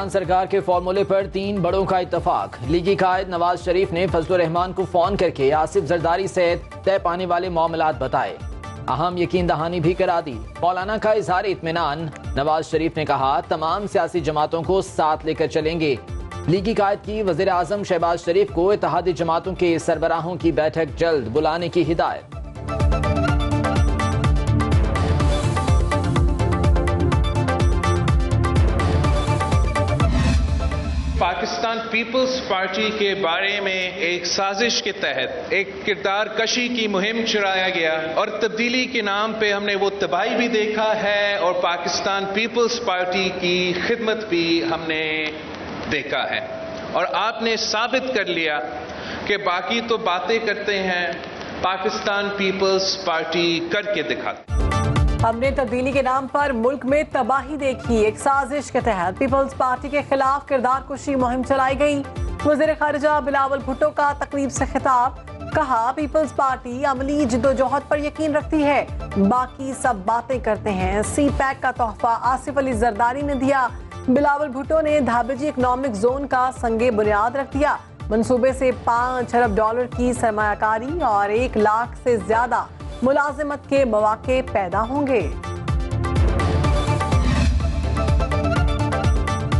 इमरान सरकार के फॉर्मूले पर 3 बड़ों का इत्तेफाक। लीगी कायद नवाज शरीफ ने फजलुर रहमान को फोन करके आसिफ जरदारी से तय पाने वाले मामलात बताए, अहम यकीन दहानी भी करा दी। मौलाना का इजहार इत्मीनान। नवाज शरीफ ने कहा तमाम सियासी जमातों को साथ लेकर चलेंगे। लीगी कायद की वजीर आजम शहबाज शरीफ को इत्तेहादी जमातों के सरबराहों की बैठक जल्द बुलाने की हिदायत। पाकिस्तान पीपल्स पार्टी के बारे में एक साजिश के तहत एक किरदार कशी की मुहिम चलाया गया और तब्दीली के नाम पे हमने वो तबाही भी देखा है और पाकिस्तान पीपल्स पार्टी की खिदमत भी हमने देखा है। और आपने साबित कर लिया कि बाकी तो बातें करते हैं, पाकिस्तान पीपल्स पार्टी करके दिखाती। हमने तब्दीली के नाम पर मुल्क में तबाही देखी। एक साजिश के तहत पीपल्स पार्टी के खिलाफ किरदार कुशी मुहिम चलाई गई। वज़ीर ख़ारिजा बिलावल भुट्टो का तकरीब से खिताब। कहा पीपल्स पार्टी अमली जिद्दोजहद पर यकीन रखती है, बाकी सब बातें करते हैं। सी पैक का तोहफा आसिफ अली जरदारी ने दिया। बिलावल भुट्टो ने धाबेजी इकनॉमिक जोन का संगे बुनियाद रख दिया। मंसूबे से $5 अरब की सरमायाकारी और 1 लाख से ज्यादा मुलाजिमत के मौके पैदा होंगे।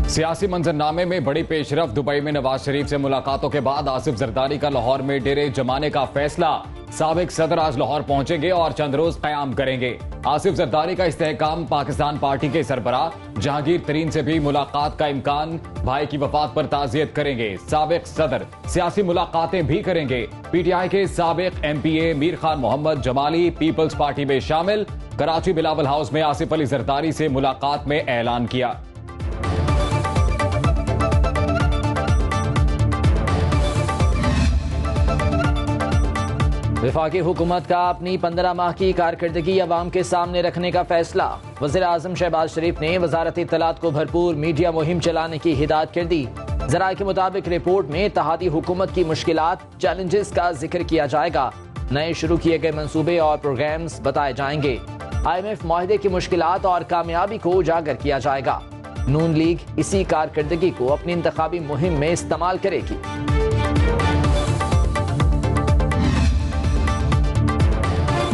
सियासी मंजरनामे में बड़ी पेशरफ। दुबई में नवाज शरीफ से मुलाकातों के बाद आसिफ जरदारी का लाहौर में डेरे जमाने का फैसला। साबिक सदर आज लाहौर पहुंचेंगे और चंद रोज कयाम करेंगे। आसिफ जरदारी का इस्तेहकाम। पाकिस्तान पार्टी के सरबराह जहांगीर तरीन से भी मुलाकात का इम्कान। भाई की वफात पर ताजियत करेंगे। साबिक सदर सियासी मुलाकातें भी करेंगे। पीटीआई के साबिक एमपीए मीर खान मोहम्मद जमाली पीपल्स पार्टी में शामिल। कराची बिलावल हाउस में आसिफ अली जरदारी से मुलाकात में ऐलान किया। वफाकी हुकूमत का अपनी 15 माह की कारकर्दगी अवाम के सामने रखने का फैसला। वज़ीर आज़म शहबाज शरीफ ने वजारत इत्तलात को भरपूर मीडिया मुहिम चलाने की हिदायत कर दी। ज़राए के मुताबिक रिपोर्ट में इत्तेहादी हुकूमत की मुश्किलात चैलेंजेस का जिक्र किया जाएगा। नए शुरू किए गए मंसूबे और प्रोग्राम्स बताए जाएंगे। IMF मुआहदे की मुश्किलात और कामयाबी को उजागर किया जाएगा। नून लीग इसी कारकर्दगी को अपनी इंतखाबी मुहिम में इस्तेमाल करेगी।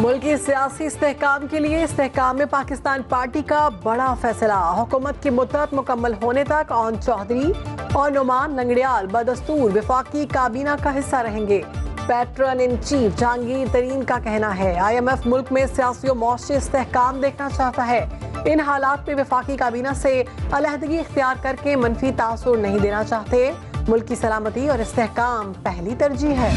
मुल्क के सियासी इस्तेहकाम के लिए इस्तेहकाम में पाकिस्तान पार्टी का बड़ा फैसला। हुकूमत की मुद्दत मुकम्मल होने तक ओन चौधरी और नुमान लंगड़ियाल बदस्तूर वफाकी काबीना का हिस्सा रहेंगे। पैट्रन इन चीफ जहांगीर तरीन का कहना है IMF मुल्क में सियासी और मौसमी इस्तेहकाम देखना चाहता है। इन हालात में वफाकी काबीना से अलहदगी इख्तियार करके मनफी तासुर नहीं देना चाहते। मुल्क की सलामती और इस्तेहकाम पहली तरजीह है।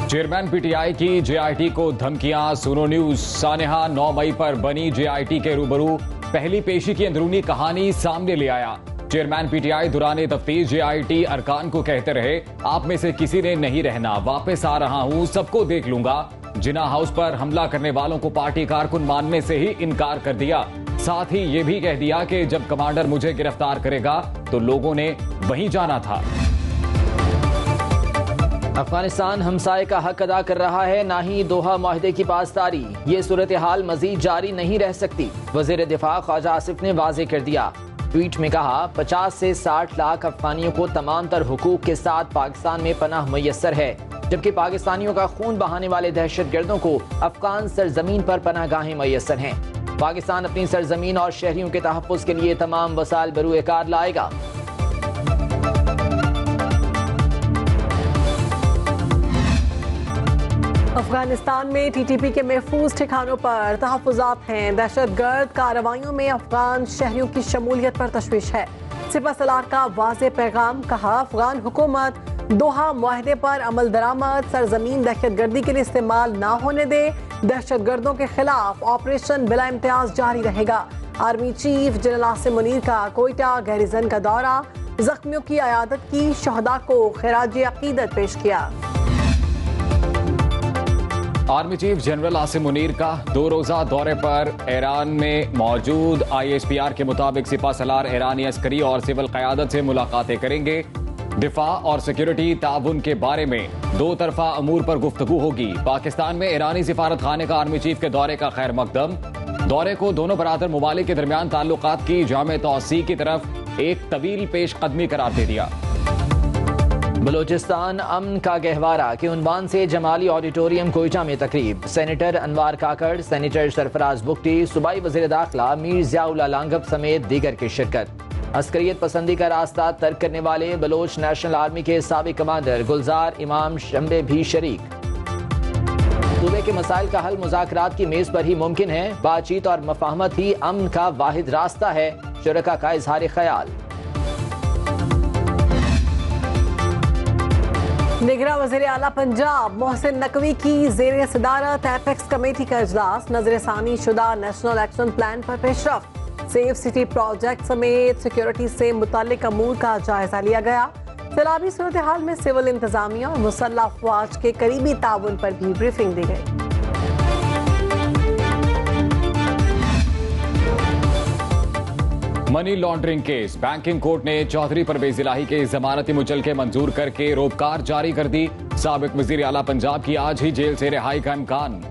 चेयरमैन पीटीआई की JIT को धमकियां। सुनो न्यूज। सानेहा 9 मई पर बनी JIT के रूबरू। पहली पेशी की अंदरूनी कहानी सामने ले आया। चेयरमैन पीटीआई दुराने तफ्तीश JIT अरकान को कहते रहे, आप में से किसी ने नहीं रहना, वापस आ रहा हूं, सबको देख लूंगा। जिना हाउस पर हमला करने वालों को पार्टी कारकुन मानने से ही इनकार कर दिया। साथ ही ये भी कह दिया कि जब कमांडर मुझे गिरफ्तार करेगा तो लोगों ने वहीं जाना था। अफगानिस्तान हमसाये का हक अदा कर रहा है, ना ही दोहा मुआहदे की पासदारी। ये सूरत हाल मजीद जारी नहीं रह सकती। वजीर दिफा ख्वाजा आसिफ ने वाजे कर दिया। ट्वीट में कहा 50 से 60 लाख अफगानियों को तमाम तर हुकूक के साथ पाकिस्तान में पनाह मुयस्सर है, जबकि पाकिस्तानियों का खून बहाने वाले दहशतगर्दों को अफगान सरजमीन पर पनाहगाहें मुयस्सर हैं। पाकिस्तान अपनी सरजमीन और शहरियों के तहफ़्फ़ुज़ के लिए तमाम वसाइल बरूए कार लाएगा। अफगानिस्तान में TTP के महफूज ठिकानों पर तहफ़्फ़ुज़ात हैं। दहशतगर्द कार्रवाइयों में अफगान शहरियों की शमूलियत पर तशवीश है। सिपह सलार का वाज़ेह पैगाम। कहा अफगान हुकूमत दोहा मुआहदे पर अमल दरामद सरजमीन दहशतगर्दी के लिए इस्तेमाल ना होने दे। दहशतगर्दों के खिलाफ ऑपरेशन बिला इम्तियाज जारी रहेगा। Army chief general Asim Munir का कोयटा गैरिजन का दौरा। जख्मियों की अयादत की, शहदा को खिराज अकीदत पेश किया। Army chief general Asim Munir का 2 रोजा दौरे पर ईरान में मौजूद। ISPR के मुताबिक सिपह सलार ईरानी अस्करी और सिविल क़यादत से मुलाकातें करेंगे। दिफा और सिक्योरिटी ताउन के बारे में 2 तरफा अमूर पर गुफ्तगू होगी। पाकिस्तान में ईरानी सिफारत खाने का आर्मी चीफ के दौरे का खैर मकदम। दौरे को दोनों बरादर ममालिक के दरमियान ताल्लुकात की जामे तौसी की तरफ एक तवील पेशकदमी करार दे दिया। बलूचिस्तान अमन का गहवारा के उन्वान से जमाली ऑडिटोरियम कोयटा में तकरीब। सेनेटर अनवार काकड़, सेनेटर सरफराज बुख्ती, सूबाई वज़ीर दाखिला मीर ज़ियाउल लांगब समेत दीगर की शिरकत। अस्करियत पसंदी का रास्ता तर्क करने वाले बलोच नेशनल आर्मी के साबिक कमांडर गुलजार इमाम शंबे भी शरीक। सूबे के मसाइल का हल मुज़ाकरात की मेज पर ही मुमकिन है। बातचीत और मफाहमत ही अमन का वाहिद रास्ता है। शुरका का इजहार ख्याल। निगरां वज़ीर आला पंजाब मोहसिन नकवी की ज़ेरे सदारत एपेक्स कमेटी का इजलास। नजरसानी शुदा नेशनल एक्शन प्लान पर पेशरफ्त। सेफ सिटी प्रोजेक्ट समेत सिक्योरिटी से मुताल्लिक अमूर का जायजा लिया गया। सैलाबी सूरत हाल में सिविल इंतजामिया और मुसल्लह अफवाज के करीबी ताउन पर भी ब्रीफिंग दी गई। Money laundering case. Banking court ने चौधरी परवेज इलाही के जमानती मुचलके मंजूर करके रोबकार जारी कर दी। साबिक वजीर आला पंजाब की आज ही जेल से रिहाई का इम्कान।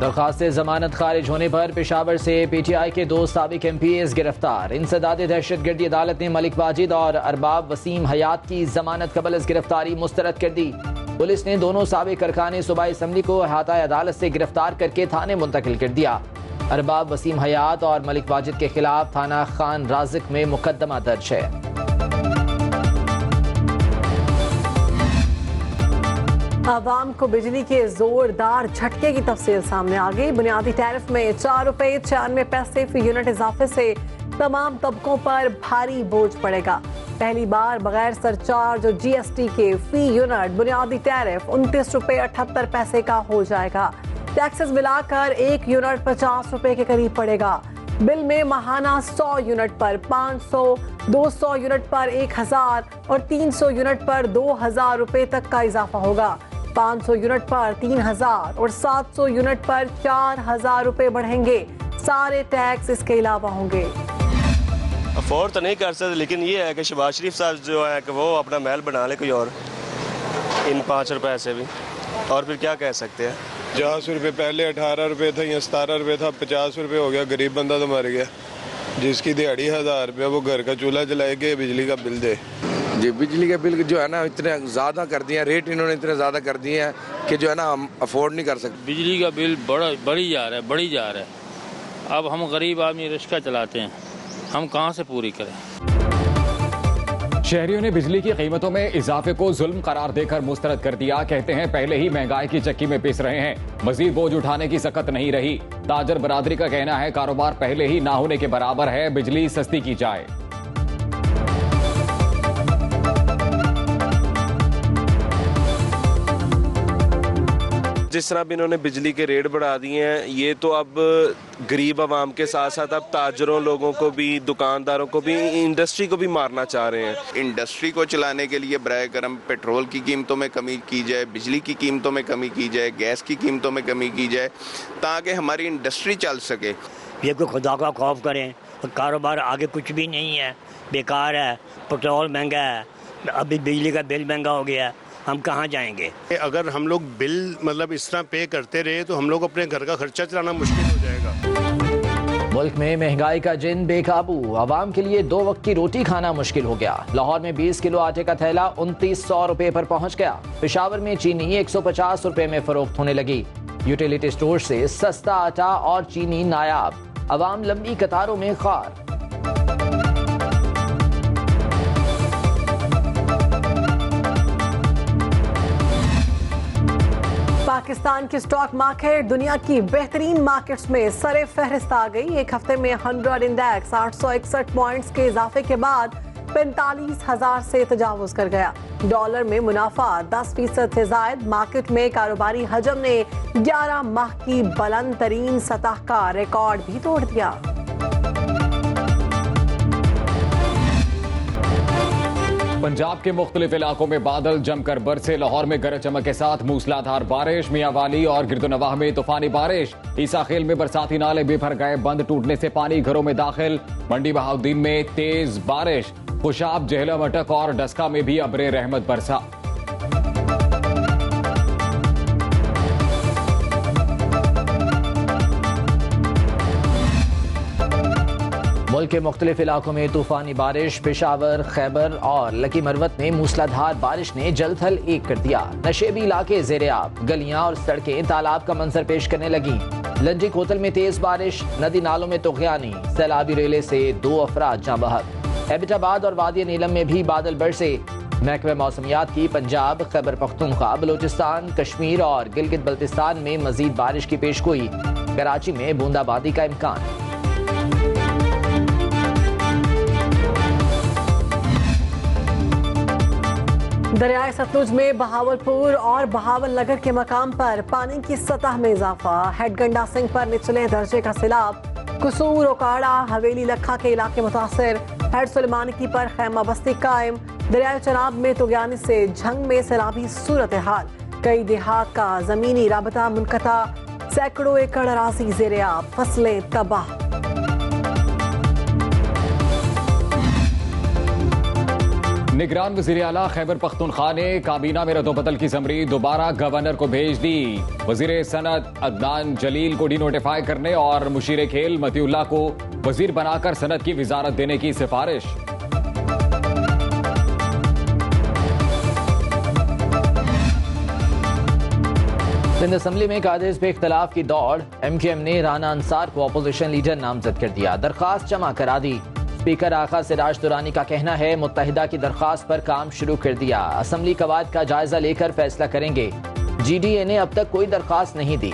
दरख्वास्त जमानत खारिज होने पर पेशावर से PTI के 2 साबिक MPs गिरफ्तार। इंसदाद दहशतगर्दी अदालत ने मलिक वाजिद और अरबाब वसीम हयात की जमानत कबल अज गिरफ्तारी मुस्तरद कर दी। पुलिस ने दोनों साबिक अरकान सूबाई असम्बली को अहाता अदालत से गिरफ्तार करके थाने मुंतकिल कर दिया। अरबाब वसीम हयात और मलिक वाजिद के खिलाफ थाना खान राजिक में मुकदमा दर्ज है। आवाम को बिजली के जोरदार झटके की तफसील सामने आ गई। बुनियादी टैरिफ में 4 रुपए 96 पैसे फी यूनिट इजाफे से तमाम तबकों पर भारी बोझ पड़ेगा। पहली बार बगैर सरचार्ज और GST के फी यूनिट बुनियादी टैरिफ 29 रुपए 78 पैसे का हो जाएगा। टैक्सेस मिलाकर 1 यूनिट 50 रुपए के करीब पड़ेगा। बिल में माहाना 100 यूनिट पर 500, 200 यूनिट पर 1000 और 300 यूनिट पर 2000 रुपए तक का इजाफा होगा। 500 यूनिट पर 3000 और 700 यूनिट पर 4000 रुपए बढ़ेंगे। सारे टैक्स इसके अलावा होंगे। अफोर्ड तो नहीं कर सकते, लेकिन ये है कि शहबाज शरीफ साहब जो है कि वो अपना महल बना ले कोई और इन 5 रुपए से भी, और फिर क्या कह सकते हैं। 50 रुपये पहले 18 रुपये था या 17 रुपये था, 50 रुपये हो गया। गरीब बंदा तो मर गया। जिसकी दिहाड़ी 1000 रुपये, वो घर का चूल्हा जलाए के बिजली का बिल दे। जी, बिजली के बिल जो है ना इतने ज़्यादा कर दिए हैं, रेट इन्होंने इतने ज़्यादा कर दिए हैं कि जो है ना हम अफोर्ड नहीं कर सकते। बिजली का बिल बढ़ी जा रहा है। अब हम गरीब आदमी रिक्शा चलाते हैं, हम कहाँ से पूरी करें। शहरियों ने बिजली की कीमतों में इजाफे को जुल्म करार देकर मुस्तरद कर दिया। कहते हैं पहले ही महंगाई की चक्की में पिस रहे हैं, मजीद बोझ उठाने की सकत नहीं रही। ताजर बरादरी का कहना है कारोबार पहले ही ना होने के बराबर है, बिजली सस्ती की जाए। जिस तरह भी इन्होंने बिजली के रेट बढ़ा दिए हैं, ये तो अब गरीब आवाम के साथ साथ अब ताजरों लोगों को भी, दुकानदारों को भी, इंडस्ट्री को भी मारना चाह रहे हैं। इंडस्ट्री को चलाने के लिए बराए करम पेट्रोल की कीमतों में कमी की जाए, बिजली की कीमतों में कमी की जाए, गैस की कीमतों में कमी की जाए, ताकि हमारी इंडस्ट्री चल सके। ये कोई खुदा का खौफ करें, कारोबार आगे कुछ भी नहीं है, बेकार है। पेट्रोल महंगा है, अभी बिजली का बिल महंगा हो गया है, हम कहाँ जाएंगे। अगर हम लोग बिल मतलब इस तरह पे करते रहे तो हम लोग अपने घर का खर्चा चलाना मुश्किल हो जाएगा। मुल्क में महंगाई का जिन बेकाबू, आवाम के लिए 2 वक्त की रोटी खाना मुश्किल हो गया। लाहौर में 20 किलो आटे का थैला 2900 रुपए पर पहुंच गया। पेशावर में चीनी 150 रुपए में फरोख्त होने लगी। यूटिलिटी स्टोर से सस्ता आटा और चीनी नायाब, आवाम लंबी कतारों में खार। पाकिस्तान की स्टॉक मार्केट दुनिया की बेहतरीन मार्केट्स में सरे फहरिस्त आ गई। एक हफ्ते में 100 इंडेक्स 861 पॉइंट्स के इजाफे के बाद 45,000 से तजावुज कर गया। डॉलर में मुनाफा 10% से जायद। मार्केट में कारोबारी हजम ने 11 माह की बुलंद तरीन सतह का रिकॉर्ड भी तोड़ दिया। पंजाब के मुख्तलिफ इलाकों में बादल जमकर बरसे। लाहौर में गरज चमक के साथ मूसलाधार बारिश। मियांवाली और गिरदोनवाह में तूफानी बारिश। ईसा खेल में बरसाती नाले बेभर गए, बंद टूटने से पानी घरों में दाखिल। मंडी बहाउद्दीन में तेज बारिश। खुशाब, जहलम, अटक और डस्का में भी अब्रे रहमत बरसा। मुल्क के मुख्तलिफ इलाकों में तूफानी बारिश। पेशावर, खैबर और लकी मरवत में मूसलाधार बारिश ने जल थल एक कर दिया। नशेबी इलाके ज़ेर-ए-आब, गलियां और सड़कें तालाब का मंजर पेश करने लगी। लंजी कोतल में तेज बारिश, नदी नालों में तुग़यानी, सैलाबी रेले से 2 अफराद जाँ बहक। एबटाबाद और वादी नीलम में भी बादल बरसे। महकमे मौसमियात की पंजाब, खैबर पख्तूनख्वा, बलूचिस्तान, कश्मीर और गिलगित बल्तिस्तान में मजीद बारिश की पेशगोई। कराची में बूंदाबांदी का इम्कान। दरियाए सतलुज में बहावलपुर और बहावल नगर के मकाम पर पानी की सतह में इजाफा। हेड गंडा सिंह पर निचले दर्जे का सैलाब। कसूर, ओकाड़ा, हवेली लखा के इलाके मुतासिर। हेड सुलेमानी पर खैमा बस्ती कायम। दरियाए चनाब में तुग़यानी से झंग में सैलाबी सूरत हाल। कई देहात का जमीनी राबता मुनक़ता। सैकड़ों एकड़ अराज़ी ज़ेर-ए-आब, फसलें तबाह। निगरान वज़ीर आला खैबर पख्तूनख्वा ने काबीना में रद्दोबदल की ज़मरी दोबारा गवर्नर को भेज दी। वज़ीर सनत अदनान जलील को डिनोटिफाई करने और मुशीर खेल मतीउल्लाह को वज़ीर बनाकर सनत की वजारत देने की सिफारिश। सिंध असम्बली में कादिस पे इख्तलाफ की दौड़। MQM ने राना अंसार को अपोजिशन लीडर नामजद कर दिया। दरख्वास्त जमा करा दी। स्पीकर आका सिराज दुरानी का कहना है मुत्तहिदा की दरख्वास्त पर काम शुरू कर दिया। असम्बली कवायद का जायजा लेकर फैसला करेंगे। GDA ने अब तक कोई दरख्वास्त नहीं दी।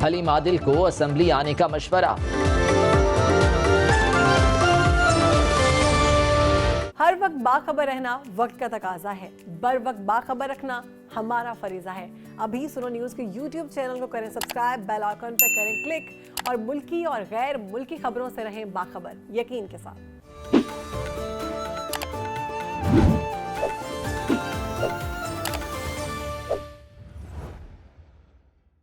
हलीम आदिल को असम्बली आने का मशवरा। हर वक्त बाखबर रहना वक्त का तकाजा है। बर वक्त बाखबर रखना हमारा फरीजा है। अभी सुनो न्यूज़ के YouTube चैनल को करें सब्सक्राइब, बेल आइकन पर करें क्लिक और मुल्की और गैर मुल्की खबरों से रहें बाखबर, यकीन के साथ।